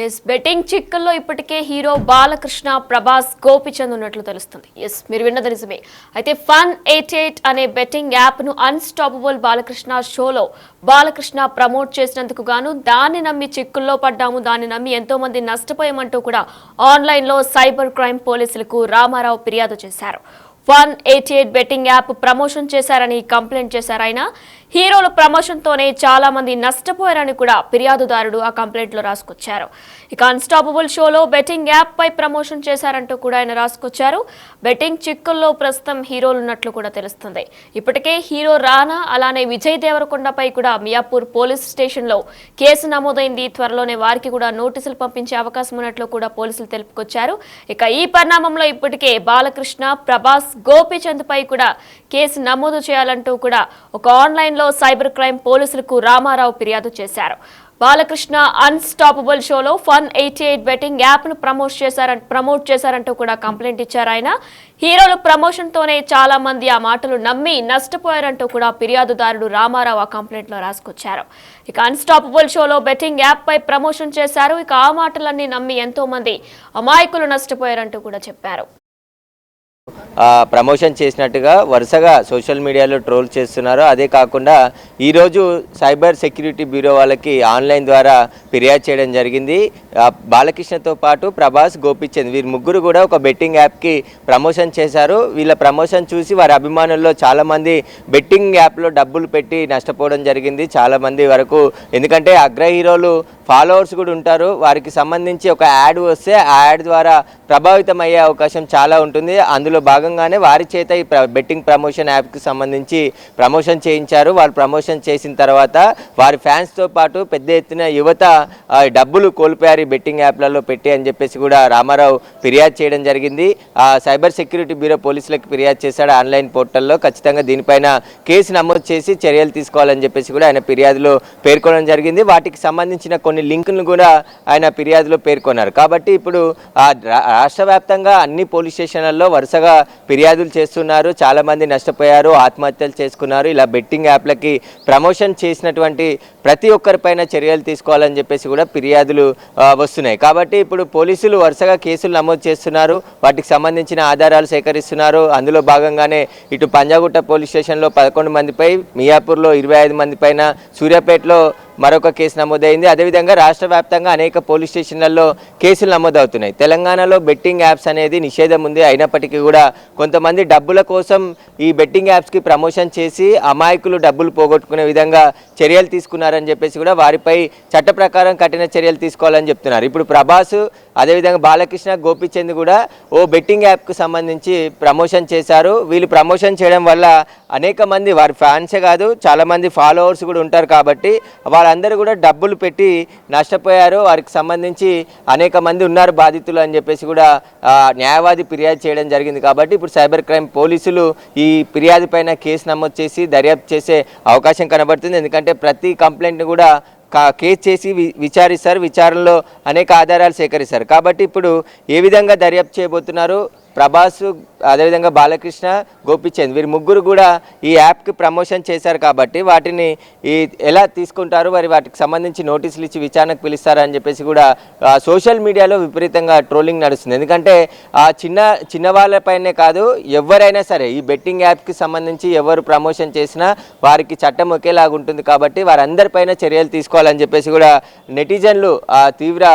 Yes betting చిక్కుల్లో ఇప్పటికే hero Balakrishna Prabhas Gopichand ఉన్నట్లు తెలుస్తుంది. ఎస్ మీరు విన్నది నిజమే. అయితే Fun88 అనే బెట్టింగ్ యాప్ ను అన్స్టాపబుల్ బాలకృష్ణ షోలో బాలకృష్ణ ప్రమోట్ చేసినందుకు గాను దాన్ని నమ్మి చిక్కుల్లో పడ్డాము, దాన్ని నమ్మి ఎంతో మంది నష్టపోయామంటూ కూడా ఆన్లైన్ లో సైబర్ క్రైమ్ పోలీసులకు రామారావు ఫిర్యాదు చేశారు. Fun88 బెట్టింగ్ యాప్ ప్రమోషన్ చేశారని కంప్లైంట్ చేశారు ఆయన. హీరోల ప్రమోషన్తోనే చాలా మంది నష్టపోయారని కూడా ఫిర్యాదుదారుడు ఆ కంప్లైంట్లో రాసుకొచ్చారు. ఇక అన్స్టాపబుల్ షోలో బెట్టింగ్ యాప్ పై ప్రమోషన్ చేశారంటూ కూడా ఆయన రాసుకొచ్చారు. బెట్టింగ్ చిక్కుల్లో ప్రస్తుతం హీరోలు ఉన్నట్లు కూడా తెలుస్తుంది. ఇప్పటికే హీరో రానా అలానే విజయ్ దేవరకొండపై కూడా మియాపూర్ పోలీస్ స్టేషన్లో కేసు నమోదైంది. త్వరలోనే వారికి కూడా నోటీసులు పంపించే అవకాశం ఉన్నట్లు కూడా పోలీసులు తెలుపుకొచ్చారు. ఇక ఈ పరిణామంలో ఇప్పటికే బాలకృష్ణ, ప్రభాస్, గోపీచంద్ పై కూడా కేసు నమోదు చేయాలంటూ కూడా ఒక ఆన్లైన్ లో సైబర్ క్రైమ్ పోలీసులకు రామారావు ఫిర్యాదు చేశారు. బాలకృష్ణ అన్స్టాపబుల్ షోలో Fun88 బెట్టింగ్ యాప్ ను ప్రమోట్ చేశారంటూ కూడా కంప్లైంట్ ఇచ్చారు ఆయన. హీరోల ప్రమోషన్ తోనే చాలా మంది ఆ మాటలు నమ్మి నష్టపోయారంటూ కూడా ఫిర్యాదుదారుడు రామారావు ఆ కంప్లైంట్ లో రాసుకొచ్చారు. ఇక అన్స్టాపబుల్ షోలో బెట్టింగ్ యాప్ పై ప్రమోషన్ చేశారు. ఇక ఆ మాటలన్నీ నమ్మి ఎంతో మంది అమాయకులు నష్టపోయారంటూ కూడా చెప్పారు. ప్రమోషన్ చేసినట్టుగా వరుసగా సోషల్ మీడియాలో ట్రోల్ చేస్తున్నారు. అదే కాకుండా ఈరోజు సైబర్ సెక్యూరిటీ బ్యూరో వాళ్ళకి ఆన్లైన్ ద్వారా ఫిర్యాదు చేయడం జరిగింది. బాలకృష్ణతో పాటు ప్రభాస్, గోపిచంద్ వీరు ముగ్గురు కూడా ఒక బెట్టింగ్ యాప్కి ప్రమోషన్ చేశారు. వీళ్ళ ప్రమోషన్ చూసి వారి అభిమానుల్లో చాలామంది బెట్టింగ్ యాప్లో డబ్బులు పెట్టి నష్టపోవడం జరిగింది. చాలామంది వరకు, ఎందుకంటే అగ్ర హీరోలు ఫాలోవర్స్ కూడా ఉంటారు. వారికి సంబంధించి ఒక యాడ్ వస్తే ఆ యాడ్ ద్వారా ప్రభావితం అయ్యే అవకాశం చాలా ఉంటుంది. అందులో భాగంగానే వారి చేత ఈ బెట్టింగ్ ప్రమోషన్ యాప్కి సంబంధించి ప్రమోషన్ చేయించారు. వాళ్ళు ప్రమోషన్ చేసిన తర్వాత వారి ఫ్యాన్స్తో పాటు పెద్ద ఎత్తున యువత డబ్బులు కోల్పోయారు ఈ బెట్టింగ్ యాప్లలో పెట్టి అని చెప్పేసి కూడా రామారావు ఫిర్యాదు చేయడం జరిగింది. సైబర్ సెక్యూరిటీ బ్యూరో పోలీసులకు ఫిర్యాదు చేశాడు ఆన్లైన్ పోర్టల్లో. ఖచ్చితంగా దీనిపైన కేసు నమోదు చేసి చర్యలు తీసుకోవాలని చెప్పేసి కూడా ఆయన ఫిర్యాదులో పేర్కొనడం జరిగింది. వాటికి సంబంధించిన కొన్ని లింకులను కూడా ఆయన ఫిర్యాదులో పేర్కొన్నారు. కాబట్టి ఇప్పుడు రాష్ట్ర వ్యాప్తంగా అన్ని పోలీస్ స్టేషన్లలో వరుసగా ఫిర్యాదులు చేస్తున్నారు. చాలామంది నష్టపోయారు, ఆత్మహత్యలు చేసుకున్నారు. ఇలా బెట్టింగ్ యాప్లకి ప్రమోషన్ చేసినటువంటి ప్రతి ఒక్కరిపైన చర్యలు తీసుకోవాలని చెప్పేసి కూడా ఫిర్యాదులు వస్తున్నాయి. కాబట్టి ఇప్పుడు పోలీసులు వరుసగా కేసులు నమోదు చేస్తున్నారు. వాటికి సంబంధించిన ఆధారాలు సేకరిస్తున్నారు. అందులో భాగంగానే ఇటు పంజాగుట్ట పోలీస్ స్టేషన్లో 11 మందిపై, మియాపూర్లో 25 మంది పైన, సూర్యాపేటలో మరొక కేసు నమోదైంది. అదేవిధంగా రాష్ట్ర వ్యాప్తంగా అనేక పోలీస్ స్టేషన్లలో కేసులు నమోదవుతున్నాయి. తెలంగాణలో బెట్టింగ్ యాప్స్ అనేది నిషేధం ఉంది. అయినప్పటికీ కూడా కొంతమంది డబ్బుల కోసం ఈ బెట్టింగ్ యాప్స్కి ప్రమోషన్ చేసి అమాయకులు డబ్బులు పోగొట్టుకునే విధంగా చర్యలు తీసుకున్నారని చెప్పేసి కూడా వారిపై చట్ట ప్రకారం కఠిన చర్యలు తీసుకోవాలని చెప్తున్నారు. ఇప్పుడు ప్రభాస్, అదేవిధంగా బాలకృష్ణ, గోపిచంద్ కూడా ఓ బెట్టింగ్ యాప్కు సంబంధించి ప్రమోషన్ చేశారు. వీళ్ళు ప్రమోషన్ చేయడం వల్ల అనేక మంది, వారి ఫ్యాన్సే కాదు చాలామంది ఫాలోవర్స్ కూడా ఉంటారు. కాబట్టి వాళ్ళందరూ కూడా డబ్బులు పెట్టి నష్టపోయారు. వారికి సంబంధించి అనేక మంది ఉన్నారు బాధితులు అని చెప్పేసి కూడా న్యాయవాది ఫిర్యాదు చేయడం జరిగింది. కాబట్టి ఇప్పుడు సైబర్ క్రైమ్ పోలీసులు ఈ ఫిర్యాదు పైన కేసు నమోదు చేసి దర్యాప్తు చేసే అవకాశం కనబడుతుంది. ఎందుకంటే ప్రతి కంప్లైంట్ని కూడా కేసు చేసి విచారిస్తారు. విచారణలో అనేక ఆధారాలు సేకరిస్తారు. కాబట్టి ఇప్పుడు ఏ విధంగా దర్యాప్తు చేయబోతున్నారు? ప్రభాస్, అదేవిధంగా బాలకృష్ణ, గోపిచంద్ వీరి ముగ్గురు కూడా ఈ యాప్కి ప్రమోషన్ చేశారు. కాబట్టి వాటిని ఎలా తీసుకుంటారు, మరి వాటికి సంబంధించి నోటీసులు ఇచ్చి విచారణకు పిలుస్తారని చెప్పేసి కూడా సోషల్ మీడియాలో విపరీతంగా ట్రోలింగ్ నడుస్తుంది. ఎందుకంటే చిన్న వాళ్ళపైనే కాదు, ఎవరైనా సరే ఈ బెట్టింగ్ యాప్కి సంబంధించి ఎవరు ప్రమోషన్ చేసినా వారికి చట్టం ఒకేలాగా ఉంటుంది. కాబట్టి వారందరిపైన చర్యలు తీసుకోవాలని చెప్పేసి కూడా నెటిజన్లు తీవ్ర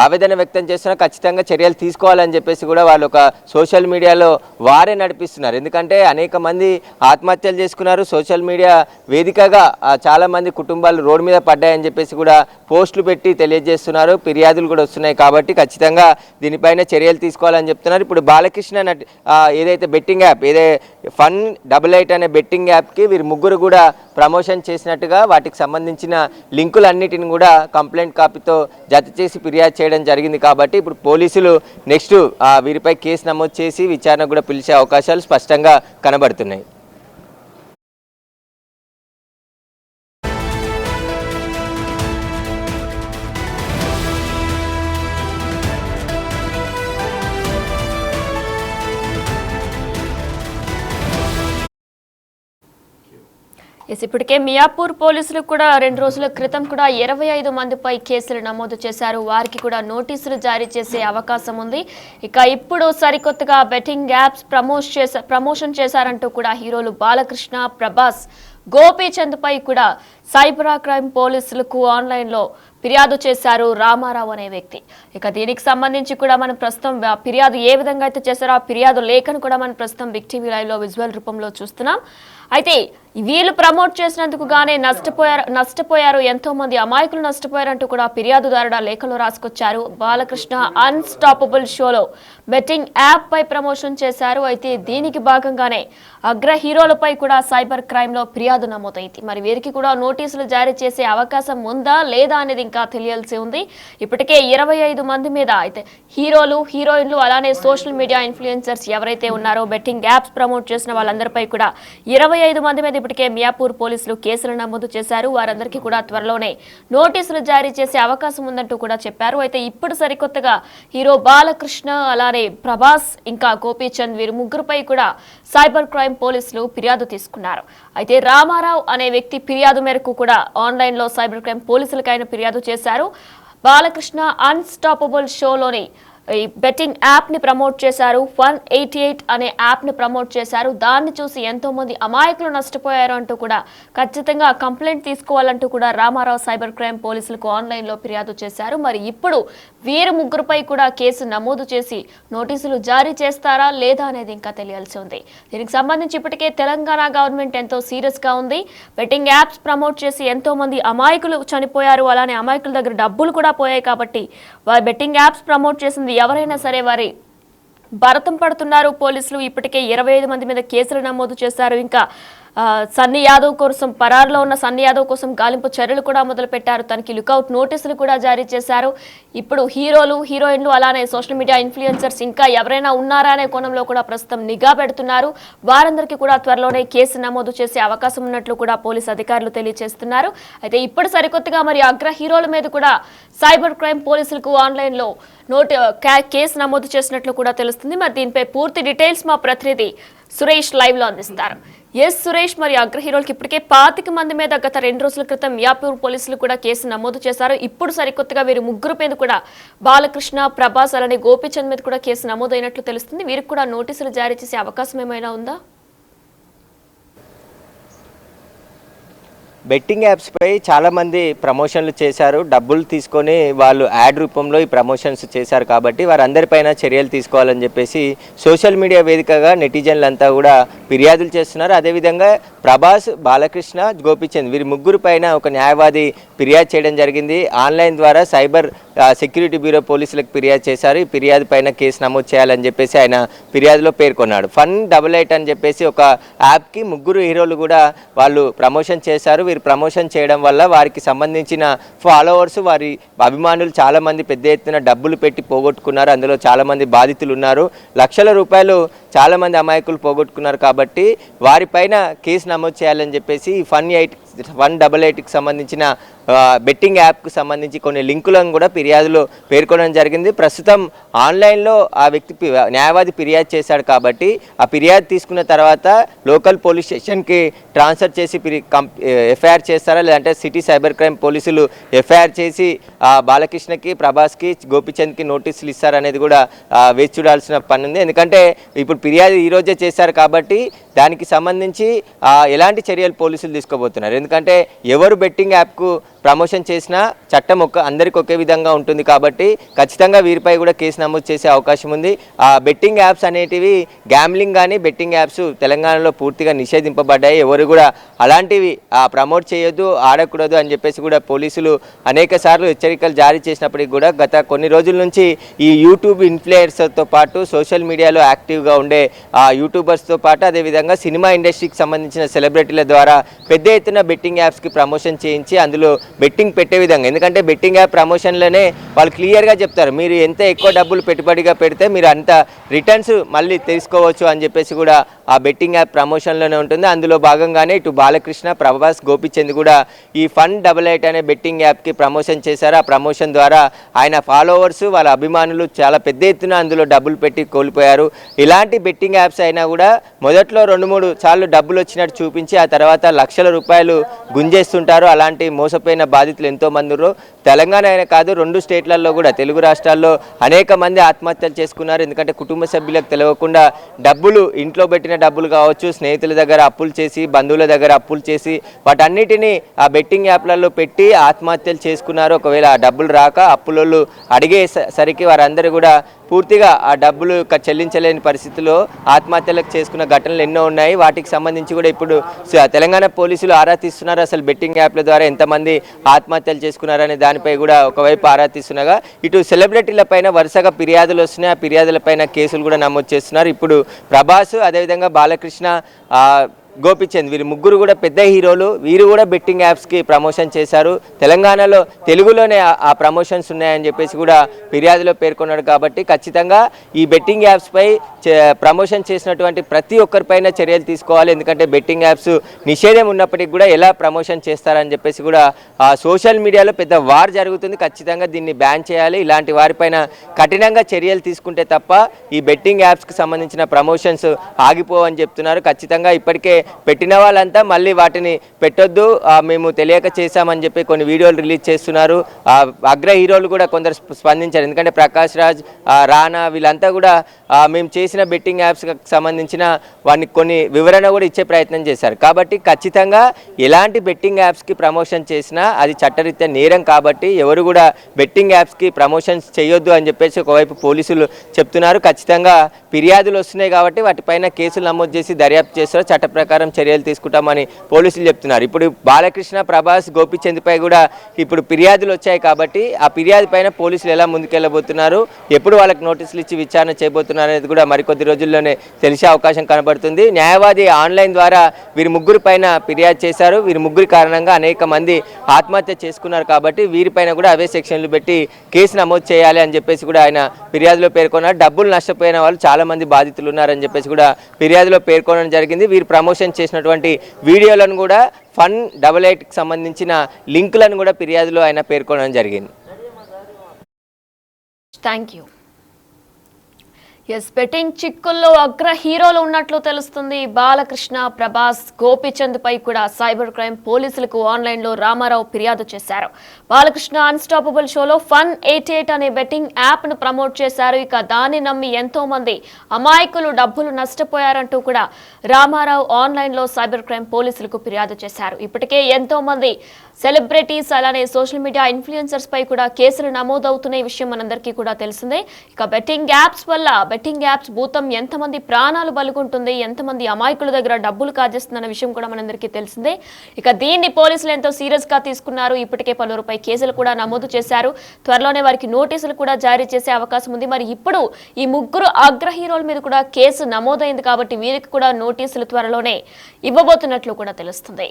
ఆవేదన వ్యక్తం చేస్తున్నా. ఖచ్చితంగా చర్యలు తీసుకోవాలని చెప్పేసి కూడా వాళ్ళు ఒక సోషల్ మీడియాలో వారే నడిపిస్తున్నారు. ఎందుకంటే అనేక మంది ఆత్మహత్యలు చేసుకున్నారు. సోషల్ మీడియా వేదికగా చాలామంది కుటుంబాలు రోడ్డు మీద పడ్డాయని చెప్పేసి కూడా పోస్టులు పెట్టి తెలియజేస్తున్నారు. ఫిర్యాదులు కూడా వస్తున్నాయి. కాబట్టి ఖచ్చితంగా దీనిపైన చర్యలు తీసుకోవాలని చెప్తున్నారు. ఇప్పుడు బాలకృష్ణ ఏదైతే బెట్టింగ్ యాప్, Fun88 అనే బెట్టింగ్ యాప్కి వీరు ముగ్గురు కూడా ప్రమోషన్ చేసినట్టుగా వాటికి సంబంధించిన లింకులన్నిటిని కూడా కంప్లైంట్ కాపీతో జత చేసి ఫిర్యాదు చేయడం జరిగింది. కాబట్టి ఇప్పుడు పోలీసులు నెక్స్ట్ వీరిపై కేసు నమోదు చేసి విచారణకు కూడా పిలిచే అవకాశాలు స్పష్టంగా కనబడుతున్నాయి. ఇప్పటికే మియాపూర్ పోలీసులు కూడా 2 రోజుల క్రితం కూడా 25 మందిపై కేసులు నమోదు చేశారు. వారికి కూడా నోటీసులు జారీ చేసే అవకాశం ఉంది. ఇక ఇప్పుడు సరికొత్తగా బెట్టింగ్ యాప్స్ ప్రమోషన్ చేశారంటూ కూడా హీరోలు బాలకృష్ణ, ప్రభాస్, గోపీచంద్ పై కూడా సైబర్ క్రైమ్ పోలీసులకు ఆన్లైన్లో ఫిర్యాదు చేశారు రామారావు అనే వ్యక్తి. ఇక దీనికి సంబంధించి కూడా మనం ప్రస్తుతం ఫిర్యాదు ఏ విధంగా అయితే చేశారో ఆ ఫిర్యాదు లేఖను కూడా మనం ప్రస్తుతం బిగ్ టీవీ లైవ్ లో విజువల్ రూపంలో చూస్తున్నాం. అయితే వీళ్ళు ప్రమోట్ చేసినందుకు గానే నష్టపోయారు ఎంతో మంది అమాయకులు నష్టపోయారంటూ కూడా ఫిర్యాదుదారుడు ఆ లేఖలో రాసుకొచ్చారు. బాలకృష్ణ అన్స్టాపబుల్ షోలో బెట్టింగ్ యాప్ పై ప్రమోషన్ చేశారు. అయితే దీనికి భాగంగానే అగ్ర హీరోలపై కూడా సైబర్ క్రైమ్ లో ఫిర్యాదు నమోదైంది. మరి వీరికి కూడా నోటీసులు జారీ చేసే అవకాశం ఉందా లేదా అనేది ఇంకా తెలియాల్సి ఉంది. ఇప్పటికే 25 మంది మీద అయితే హీరోలు, హీరోయిన్లు, అలానే సోషల్ మీడియా ఇన్ఫ్లుయెన్సర్స్ ఎవరైతే ఉన్నారో బెట్టింగ్ యాప్స్ ప్రమోట్ చేసిన వాళ్ళందరిపై కూడా 25 మంది మీద ఇప్పటికే మియాపూర్ పోలీసులు కేసులు నమోదు చేశారు. వారందరికీ కూడా త్వరలోనే నోటీసులు జారీ చేసే అవకాశం ఉందంటూ కూడా చెప్పారు. అయితే ఇప్పుడు సరికొత్తగా హీరో బాలకృష్ణ, అలానే ప్రభాస్, ఇంకా గోపీచంద్ వీరు ముగ్గురుపై కూడా సైబర్ క్రైమ్ పోలీసులు ఫిర్యాదు తీసుకున్నారు. అయితే రామారావు అనే వ్యక్తి ఫిర్యాదు మేరకు కూడా ఆన్లైన్లో సైబర్ క్రైమ్ పోలీసులకు ఆయన ఫిర్యాదు చేశారు. బాలకృష్ణ అన్స్టాపబుల్ షోలోని ఈ బెట్టింగ్ యాప్ ని ప్రమోట్ చేశారు. Fun88 అనే యాప్ ని ప్రమోట్ చేశారు. దాన్ని చూసి ఎంతో మంది అమాయకులు నష్టపోయారు అంటూ కూడా ఖచ్చితంగా కంప్లైంట్ తీసుకోవాలంటూ కూడా రామారావు సైబర్ క్రైమ్ పోలీసులకు ఆన్లైన్ లో ఫిర్యాదు చేశారు. మరి ఇప్పుడు వీరు ముగ్గురుపై కూడా కేసు నమోదు చేసి నోటీసులు జారీ చేస్తారా లేదా అనేది ఇంకా తెలియాల్సి ఉంది. దీనికి సంబంధించి ఇప్పటికే తెలంగాణ గవర్నమెంట్ ఎంతో సీరియస్ గా ఉంది. బెట్టింగ్ యాప్స్ ప్రమోట్ చేసి ఎంతో మంది అమాయకులు చనిపోయారు, అలానే అమాయకుల దగ్గర డబ్బులు కూడా పోయాయి. కాబట్టి బెట్టింగ్ యాప్స్ ప్రమోట్ చేసింది ఎవరైనా సరే వారి భరతం పడుతున్నారు పోలీసులు. ఇప్పటికే 25 మంది మీద కేసులు నమోదు చేశారు. ఇంకా సన్నీ యాదవ్ కోసం, పరారులో ఉన్న సన్నీ యాదవ్ కోసం గాలింపు చర్యలు కూడా మొదలుపెట్టారు. తనకి లుకౌట్ నోటీసులు కూడా జారీ చేశారు. ఇప్పుడు హీరోలు, హీరోయిన్లు, అలానే సోషల్ మీడియా ఇన్ఫ్లుయెన్సర్స్ ఇంకా ఎవరైనా ఉన్నారా అనే కోణంలో కూడా ప్రస్తుతం నిఘా పెడుతున్నారు. వారందరికీ కూడా త్వరలోనే కేసు నమోదు చేసే అవకాశం ఉన్నట్లు కూడా పోలీసు అధికారులు తెలియజేస్తున్నారు. అయితే ఇప్పుడు సరికొత్తగా మరి అగ్ర హీరోల మీద కూడా సైబర్ క్రైమ్ పోలీసులకు ఆన్లైన్లో కేసు నమోదు చేసినట్లు కూడా తెలుస్తుంది. మరి దీనిపై పూర్తి డీటెయిల్స్ మా ప్రతినిధి సురేష్ లైవ్ లో అందిస్తారు. సురేష్, మరి అగ్ర హీరోలకి ఇప్పటికే 25 మంది మీద గత 2 రోజుల క్రితం మియాపూర్ పోలీసులు కూడా కేసు నమోదు చేశారు. ఇప్పుడు సరికొత్తగా వీరు ముగ్గురు మీద కూడా బాలకృష్ణ, ప్రభాస్, అలానే గోపీచంద్ మీద కూడా కేసు నమోదైనట్లు తెలుస్తుంది. వీరికి కూడా నోటీసులు జారీ చేసే అవకాశం ఏమైనా ఉందా? బెట్టింగ్ యాప్స్పై చాలామంది ప్రమోషన్లు చేశారు. డబ్బులు తీసుకొని వాళ్ళు యాడ్ రూపంలో ఈ ప్రమోషన్స్ చేశారు. కాబట్టి వారందరిపైన చర్యలు తీసుకోవాలని చెప్పేసి సోషల్ మీడియా వేదికగా నెటిజన్లంతా కూడా ఫిర్యాదులు చేస్తున్నారు. అదేవిధంగా ప్రభాస్, బాలకృష్ణ, గోపీచంద్ వీరి ముగ్గురు పైన ఒక న్యాయవాది ఫిర్యాదు చేయడం జరిగింది. ఆన్లైన్ ద్వారా సైబర్ సెక్యూరిటీ బ్యూరో పోలీసులకు ఫిర్యాదు చేశారు. ఈ ఫిర్యాదు పైన కేసు నమోదు చేయాలని చెప్పేసి ఆయన ఫిర్యాదులో పేర్కొన్నాడు. Fun88 అని చెప్పేసి ఒక యాప్కి ముగ్గురు హీరోలు కూడా వాళ్ళు ప్రమోషన్ చేశారు. వీరు ప్రమోషన్ చేయడం వల్ల వారికి సంబంధించిన ఫాలోవర్స్, వారి అభిమానులు చాలామంది పెద్ద ఎత్తున డబ్బులు పెట్టి పోగొట్టుకున్నారు. అందులో చాలామంది బాధితులు ఉన్నారు. లక్షల రూపాయలు చాలామంది అమాయకులు పోగొట్టుకున్నారు. కాబట్టి వారిపైన కేసు నమోదు చేయాలని చెప్పేసి Fun88కి సంబంధించిన బెట్టింగ్ యాప్కు సంబంధించి కొన్ని లింకులను కూడా ఫిర్యాదులో పేర్కొనడం జరిగింది. ప్రస్తుతం ఆన్లైన్లో ఆ వ్యక్తి న్యాయవాది ఫిర్యాదు చేశాడు. కాబట్టి ఆ ఫిర్యాదు తీసుకున్న తర్వాత లోకల్ పోలీస్ స్టేషన్కి ట్రాన్స్ఫర్ చేసి ఎఫ్ఐఆర్ చేస్తారా, లేదంటే సిటీ సైబర్ క్రైమ్ పోలీసులు ఎఫ్ఐఆర్ చేసి బాలకృష్ణకి, ప్రభాస్కి, గోపీచంద్కి నోటీసులు ఇస్తారనేది కూడా వేచి చూడాల్సిన పని ఉంది. ఎందుకంటే ఇప్పుడు ఫిర్యాదు ఈరోజే చేశారు కాబట్టి దానికి సంబంధించి ఎలాంటి చర్యలు పోలీసులు తీసుకోబోతున్నారు. ఎందుకంటే ఎవరు బెట్టింగ్ యాప్కు ప్రమోషన్ చేసినా చట్టం అందరికి ఒకే విధంగా ఉంటుంది. కాబట్టి ఖచ్చితంగా వీరిపై కూడా కేసు నమోదు చేసే అవకాశం ఉంది. ఆ బెట్టింగ్ యాప్స్ అనేటివి గ్యామ్లింగ్ కానీ బెట్టింగ్ యాప్స్ తెలంగాణలో పూర్తిగా నిషేధింపబడ్డాయి. ఎవరు కూడా అలాంటివి ప్రమోట్ చేయొద్దు, ఆడకూడదు అని చెప్పేసి కూడా పోలీసులు అనేక సార్లు హెచ్చరికలు జారీ చేసినప్పటికీ కూడా గత కొన్ని రోజుల నుంచి ఈ యూట్యూబ్ ఇన్ఫ్లుయెన్సర్తో పాటు సోషల్ మీడియాలో యాక్టివ్గా ఉండే యూట్యూబర్స్తో పాటు అదేవిధంగా సినిమా ఇండస్ట్రీకి సంబంధించిన సెలబ్రిటీల ద్వారా పెద్ద ఎత్తున బెట్టింగ్ యాప్స్కి ప్రమోషన్ చేయించి అందులో బెట్టింగ్ పెట్టే విధంగా, ఎందుకంటే బెట్టింగ్ యాప్ ప్రమోషన్లోనే వాళ్ళు క్లియర్గా చెప్తారు మీరు ఎంత ఎక్కువ డబ్బులు పెట్టుబడిగా పెడితే మీరు అంత రిటర్న్స్ మళ్ళీ తీసుకోవచ్చు అని చెప్పేసి కూడా ఆ బెట్టింగ్ యాప్ ప్రమోషన్లోనే ఉంటుంది. అందులో భాగంగానే ఇటు బాలకృష్ణ, ప్రభాస్, గోపిచంద్ కూడా ఈ Fun88 అనే బెట్టింగ్ యాప్కి ప్రమోషన్ చేశారు. ఆ ప్రమోషన్ ద్వారా ఆయన ఫాలోవర్స్, వాళ్ళ అభిమానులు చాలా పెద్ద ఎత్తున అందులో డబ్బులు పెట్టి కోల్పోయారు. ఇలాంటి బెట్టింగ్ యాప్స్ అయినా కూడా మొదట్లో 2-3 సార్లు డబ్బులు వచ్చినట్టు చూపించి ఆ తర్వాత లక్షల రూపాయలు గుంజేస్తుంటారు. అలాంటి మోసపోయిన బాధితులు ఎంతోమంది ఉన్నారు. తెలంగాణ అయినా కాదు, 2 స్టేట్లలో కూడా, తెలుగు రాష్ట్రాల్లో అనేక మంది ఆత్మహత్యలు చేసుకున్నారు. ఎందుకంటే కుటుంబ సభ్యులకు తెలియకుండా డబ్బులు, ఇంట్లో పెట్టిన డబ్బులు కావచ్చు, స్నేహితుల దగ్గర అప్పులు చేసి, బంధువుల దగ్గర అప్పులు చేసి వాటన్నిటినీ ఆ బెట్టింగ్ యాప్లలో పెట్టి ఆత్మహత్యలు చేసుకున్నారు. ఒకవేళ ఆ డబ్బులు రాక అప్పులు అడిగేసరికి వారందరూ కూడా పూర్తిగా ఆ డబ్బులు చెల్లించలేని పరిస్థితిలో ఆత్మహత్యలకు చేసుకున్న ఘటనలు ఎన్నో ఉన్నాయి. వాటికి సంబంధించి కూడా ఇప్పుడు తెలంగాణ పోలీసులు ఆరా తీస్తున్నారు. అసలు బెట్టింగ్ యాప్ల ద్వారా ఎంతమంది ఆత్మహత్యలు చేసుకున్నారనే దానిపై కూడా ఒకవైపు ఆరా తీస్తుండగా ఇటు సెలబ్రిటీల పైన వరుసగా ఫిర్యాదులు వస్తున్నాయి. ఆ ఫిర్యాదులపైన కేసులు కూడా నమోదు చేస్తున్నారు. ఇప్పుడు ప్రభాస్, అదేవిధంగా బాలకృష్ణ, గోపిచంద్, వీరు ముగ్గురు కూడా పెద్ద హీరోలు. వీరు కూడా బెట్టింగ్ యాప్స్కి ప్రమోషన్ చేశారు. తెలంగాణలో తెలుగులోనే ఆ ప్రమోషన్స్ ఉన్నాయని చెప్పేసి కూడా ఫిర్యాదులో పేర్కొన్నాడు. కాబట్టి ఖచ్చితంగా ఈ బెట్టింగ్ యాప్స్పై ప్రమోషన్ చేసినటువంటి ప్రతి ఒక్కరిపైన చర్యలు తీసుకోవాలి. ఎందుకంటే బెట్టింగ్ యాప్స్ నిషేధం ఉన్నప్పటికీ కూడా ఎలా ప్రమోషన్ చేస్తారని చెప్పేసి కూడా సోషల్ మీడియాలో పెద్ద వార్ జరుగుతుంది. ఖచ్చితంగా దీన్ని బ్యాన్ చేయాలి. ఇలాంటి వారిపైన కఠినంగా చర్యలు తీసుకుంటే తప్ప ఈ బెట్టింగ్ యాప్స్కి సంబంధించిన ప్రమోషన్స్ ఆగిపోవని చెప్తున్నారు. ఖచ్చితంగా ఇప్పటికే పెట్టిన వాళ్ళంతా మళ్ళీ వాటిని పెట్టొద్దు, మేము తెలియక చేశామని చెప్పి కొన్ని వీడియోలు రిలీజ్ చేస్తున్నారు. అగ్ర హీరోలు కూడా కొందరు స్పందించారు. ఎందుకంటే ప్రకాష్ రాజ్, రానా వీళ్ళంతా కూడా మేము చేసిన బెట్టింగ్ యాప్స్కి సంబంధించిన వాటిని కొన్ని వివరణ కూడా ఇచ్చే ప్రయత్నం చేశారు. కాబట్టి ఖచ్చితంగా ఎలాంటి బెట్టింగ్ యాప్స్కి ప్రమోషన్ చేసినా అది చట్టరీత్యా నేరం. కాబట్టి ఎవరు కూడా బెట్టింగ్ యాప్స్కి ప్రమోషన్స్ చేయొద్దు అని చెప్పేసి ఒకవైపు పోలీసులు చెప్తున్నారు. ఖచ్చితంగా ఫిర్యాదులు వస్తున్నాయి కాబట్టి వాటిపైన కేసులు నమోదు చేసి దర్యాప్తు చేస్తారు. చట్ట ప్రకారం చర్యలు తీసుకుంటామని పోలీసులు చెప్తున్నారు. ఇప్పుడు బాలకృష్ణ, ప్రభాస్, గోపిచంద్పై కూడా ఇప్పుడు ఫిర్యాదులు వచ్చాయి. కాబట్టి ఆ ఫిర్యాదు పైన పోలీసులు ఎలా ముందుకెళ్ళబోతున్నారు, ఎప్పుడు వాళ్ళకి నోటీసులు ఇచ్చి విచారణ చేయబోతున్నారు అనేది కూడా మరికొద్ది రోజుల్లోనే తెలిసే అవకాశం కనబడుతుంది. న్యాయవాది ఆన్లైన్ ద్వారా వీరి ముగ్గురు పైన ఫిర్యాదు చేశారు. వీరి ముగ్గురి కారణంగా అనేక మంది ఆత్మహత్య చేసుకున్నారు. కాబట్టి వీరిపైన కూడా అవే సెక్షన్లు పెట్టి కేసు నమోదు చేయాలి అని చెప్పేసి కూడా ఆయన ఫిర్యాదులో పేర్కొన్నారు. డబ్బులు నష్టపోయిన వాళ్ళు చాలా మంది బాధితులు ఉన్నారని చెప్పేసి కూడా ఫిర్యాదులో పేర్కొనడం జరిగింది. వీరు ప్రమోషన్ చేసినటువంటి వీడియోలను కూడా Fun88కి సంబంధించిన లింకులను కూడా ఫిర్యాదులో ఆయన పేర్కొనడం జరిగింది. Thank you. బెట్టింగ్ చిక్కుల్లో అగ్ర హీరోలు ఉన్నట్లు తెలుస్తుంది. బాలకృష్ణ, ప్రభాస్, గోపిచంద్ పై కూడా సైబర్ క్రైమ్ పోలీసులకు ఆన్లైన్లో రామారావు ఫిర్యాదు చేశారు. బాలకృష్ణ అన్స్టాపబుల్ షోలో Fun88 అనే బెట్టింగ్ యాప్ను ప్రమోట్ చేశారు. ఇక దాన్ని నమ్మి ఎంతో మంది అమాయకులు డబ్బులు నష్టపోయారంటూ కూడా రామారావు ఆన్లైన్లో సైబర్ క్రైమ్ పోలీసులకు ఫిర్యాదు చేశారు. ఇప్పటికే ఎంతో మంది సెలబ్రిటీస్ అలానే సోషల్ మీడియా ఇన్ఫ్లుయెన్సర్స్ పై కూడా కేసులు నమోదవుతున్న విషయం మనందరికీ కూడా తెలిసిందే. ఇక బెట్టింగ్ యాప్స్ వల్ల బెట్టింగ్ యాప్స్ భూతం ఎంతమంది ప్రాణాలు బలుకుంటుంది, ఎంతమంది అమాయకుల దగ్గర డబ్బులు కాజేస్తుందన్న విషయం కూడా మనందరికీ తెలిసిందే. ఇక దీన్ని పోలీసులు ఎంతో సీరియస్ గా తీసుకున్నారు. ఇప్పటికే పలువురుపై కేసులు కూడా నమోదు చేశారు. త్వరలోనే వారికి నోటీసులు కూడా జారీ చేసే అవకాశం ఉంది. మరి ఇప్పుడు ఈ ముగ్గురు అగ్ర హీరోల మీద కూడా కేసు నమోదైంది కాబట్టి వీరికి కూడా నోటీసులు త్వరలోనే ఇవ్వబోతున్నట్లు కూడా తెలుస్తుంది.